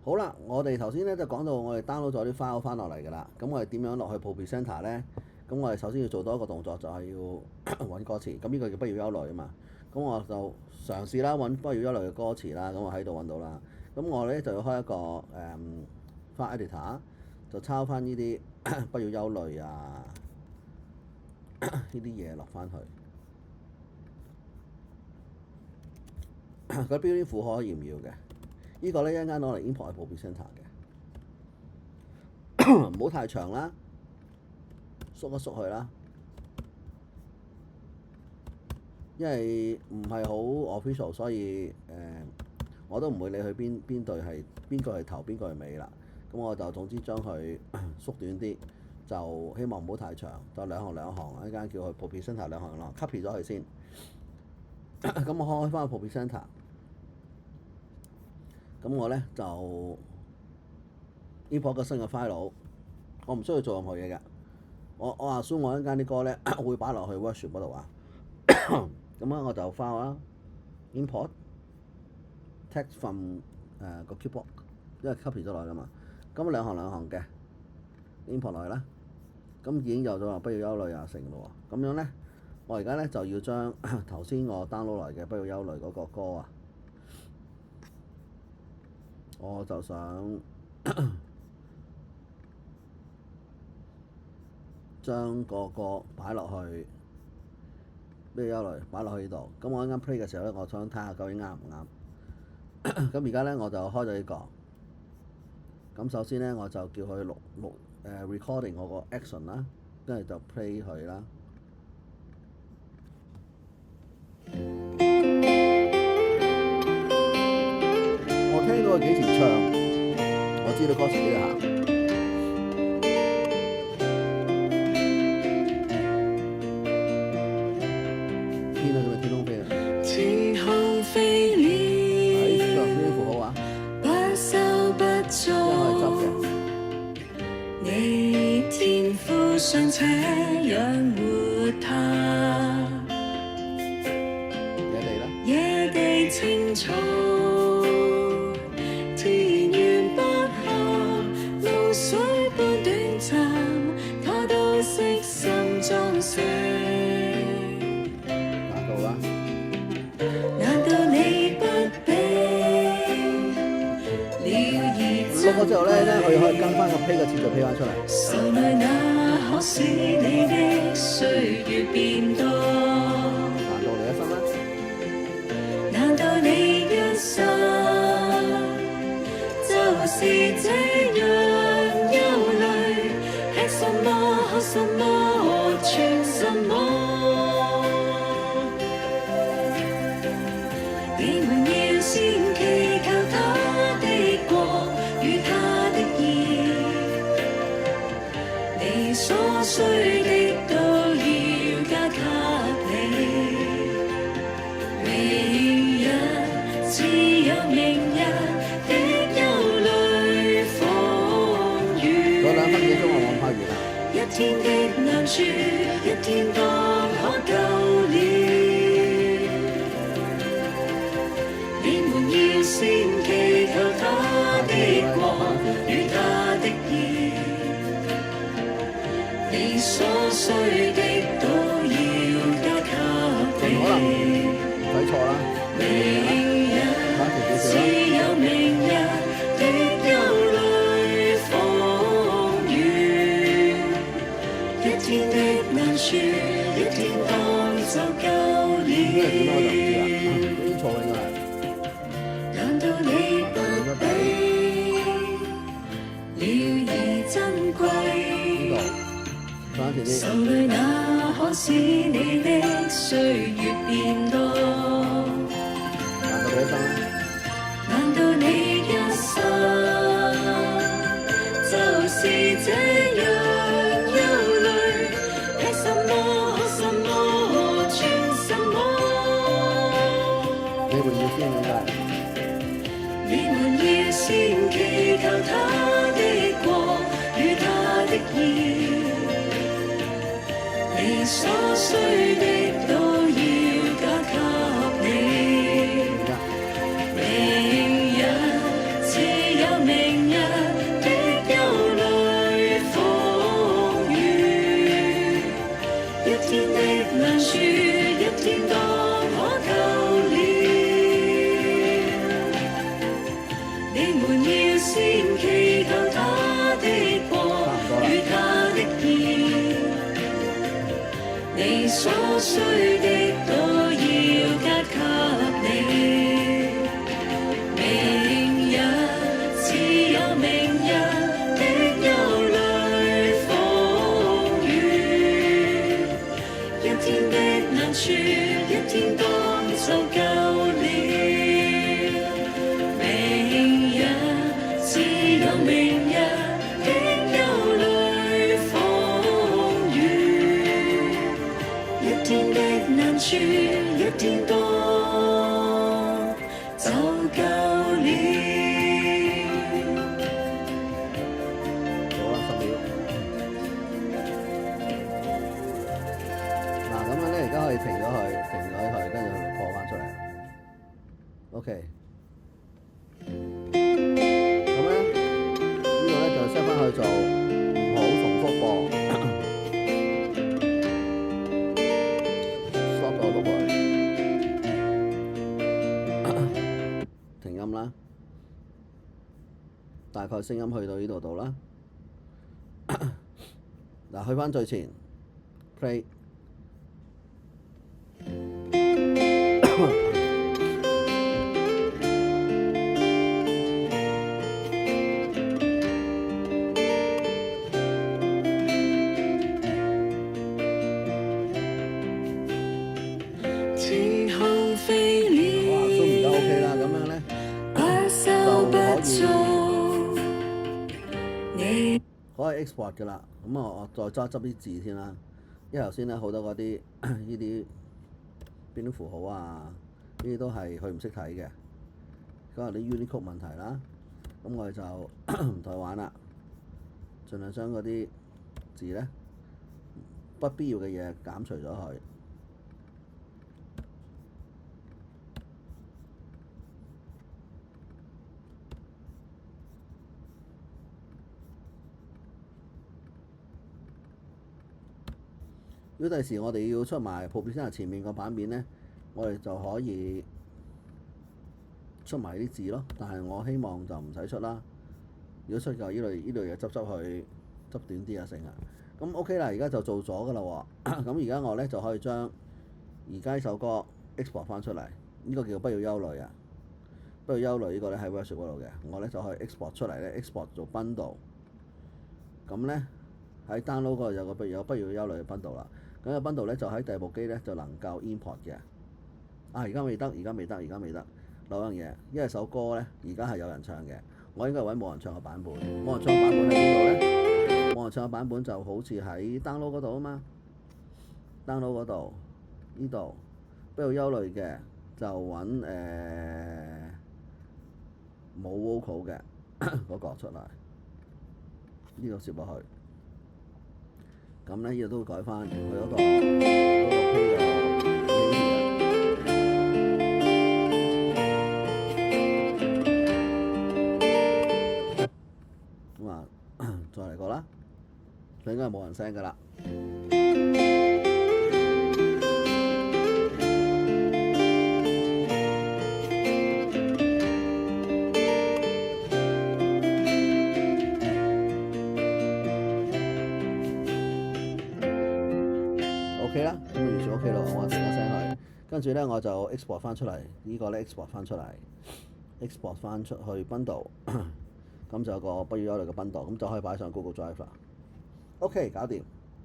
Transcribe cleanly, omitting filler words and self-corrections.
好啦，我哋頭先咧就講到我哋 download 咗啲 file 翻落嚟㗎啦。咁我哋點樣落去 Pro Presenter 咧？咁我哋首先要做多一個動作，就係要揾歌詞。咁呢個叫不要憂慮啊嘛。咁我就嘗試啦，揾不要憂慮嘅歌詞啦。咁我喺度揾到啦。咁我咧就要開一個file editor，就抄翻呢啲不要憂慮啊呢啲嘢落翻去。個標點符號可以唔要嘅。呢個咧一陣間攞嚟 import 去 Pro Presenter 嘅，唔好太長啦，縮一縮去啦，因為唔係好 official，所以我都唔會理佢邊隊係邊個係頭，邊個係尾啦。咁我就總之將佢縮短啲，就希望唔好太長，就兩行，一間叫佢 Pro Presenter 兩行咯 ，copy 咗佢先。咁我開翻個 Pro Presenter。咁我咧就 import 個新嘅 file， 我唔需要做任何嘢嘅。我assume我一間啲歌咧會擺落去 workshop 嗰度啊。咁啊我就 file 啦 ，import text from 個 keyboard， 因為 copy 咗落去㗎嘛。咁兩行嘅 import 落去啦。咁已經有咗話不要憂慮啊成咯喎。咁樣咧，我而家咧就要將頭先我 download 嚟嘅不要憂慮嗰個歌啊。我就想將個歌擺落去，咩憂慮擺落去呢度。咁我啱啱 play 嘅時候咧，我想睇下究竟啱唔啱。咁而家咧我就開咗呢個。咁首先咧我就叫佢錄recording 我個 action 啦，跟住就 play 佢啦。我聽到佢幾時唱，我知道歌詞呢下。天啊，做咩天空飛啊？天空飛了，係上邊符號啊？不收不因為觸。執嘅。你天賦尚且養活它，野地啦。野地青草。錄咗之後咧，我可以跟翻個 play 嘅次序 play 翻出嚟。愁內那可使你的歲月變多？難道你一生就是這樣憂慮？吃什麼？喝什麼？穿什麼？你們要先祈求他的國與他的義，你所需的都要加給你。明日自有明日的憂慮風雨。嗰2分幾鐘我望拍完啦。一天的難處，一天當可救了。你們要先祈求他的國與他的義，你所需的都要加給你。唔使錯啦。明日自有明日的憂慮風雨，一天的難處，一天當就夠了。點我就唔知啦，已經錯應該係。難道你不比了兒珍貴？呢度翻前啲。愁慮那可使你的歲月變多？難道你一生就是這樣憂慮？吃什麼？喝什麼？穿什麼？你們要先應該。你們要先祈求他的國與他的義，你所需的都要加給你。明日自有明你們要先祈求他的國與他的義，你所需的都要加給你。明日自有明日的憂慮風雨，一天的難處，一天當就夠了。明日自有明日的憂慮風雨，一天的難處，一天當就夠了。好啦，10秒。嗱，咁樣咧，而家可以停咗佢，跟住佢破翻出嚟。OK。咁咧，呢度咧就 set 翻去做唔好重複播，stop 咗碌佢，停音啦。大概聲音去到呢度啦。嗱，去翻最前 play。天空飛哇，都而家 OK 啦，了，咁樣咧百手不做你。可以 export 㗎啦。咁我再執啲字先啦，因為頭先咧好多嗰啲呢啲邊啲符號啊，呢啲都係佢唔識睇嘅，可能啲 Unicode 問題啦。咁我哋就唔同佢玩啦，盡量將嗰啲字咧不必要嘅嘢減除咗佢。如果第時我哋要出埋 Publisher 前面個版面咧，我哋就可以出埋啲字咯。但係我希望就唔使出啦。如果出嘅呢類嘢執佢，執短啲啊成啊。咁 OK 啦，而家就做咗㗎啦喎。咁而家我咧就可以將而家呢首歌 export 翻出嚟，呢個叫不要憂慮啊。不要憂慮呢個咧喺 Worship 嗰度嘅，我咧就可以 export 出嚟咧 export 做 bundle。咁咧喺 download 嗰度有個不要憂慮嘅 bundle 啦。咁個 bundle 咧就喺第二部機咧就能夠 import 嘅。而家未得。留樣嘢，因為首歌咧而家係有人唱嘅，我應該揾冇人唱嘅版本。冇人唱嘅版本喺邊度咧？冇人唱嘅版本就好似喺 download 嗰度啊嘛。download 嗰度呢度不要憂慮嘅，就揾冇 vocal 嘅嗰個出嚟，呢度攝落去。咁咧，呢度都會改翻佢嗰個 P 嘅。咁啊，再嚟過啦，佢應該係冇人聲㗎啦。OK 啦，咁完全 OK 咯，我停咗聲佢，跟住咧我就 export 翻出嚟，呢個咧 export 翻出嚟 ，export 翻出去 bundle， 咁就有個不要憂慮嘅 bundle，咁就可以擺上 Google Drive 啦。OK，搞掂。